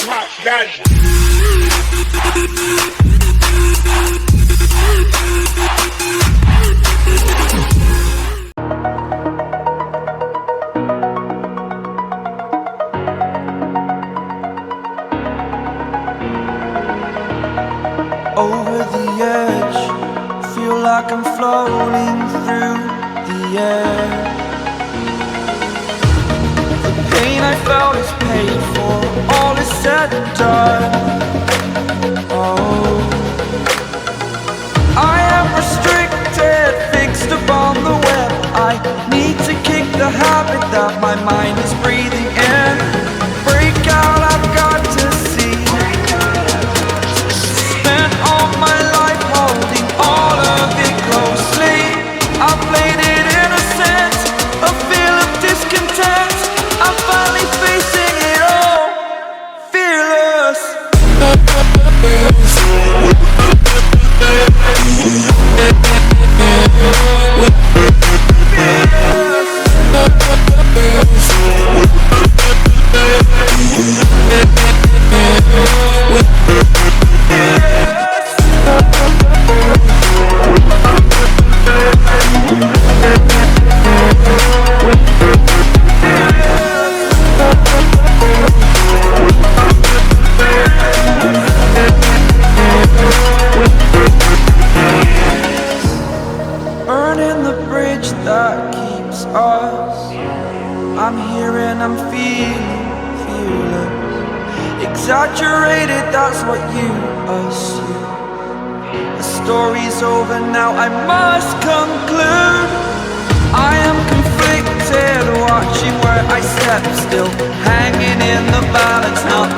hot that. Over the edge, feel like I'm floating through the air. The pain I felt is paid for, all is said and done. Oh, I am restricted, fixed upon the web. I need to kick the habit that my mind is breathing in. Break out, I've got to see. Spent all my life holding all of it closely. I played it innocent, a feel of discontent. I'm finally facing it all, fearless. Burning the bridge that keeps us. I'm here and I'm feeling fearless. Exaggerated, that's what you assume. The story's over now, I must conclude. I am conflicted, watching where I step still, hanging in the balance, not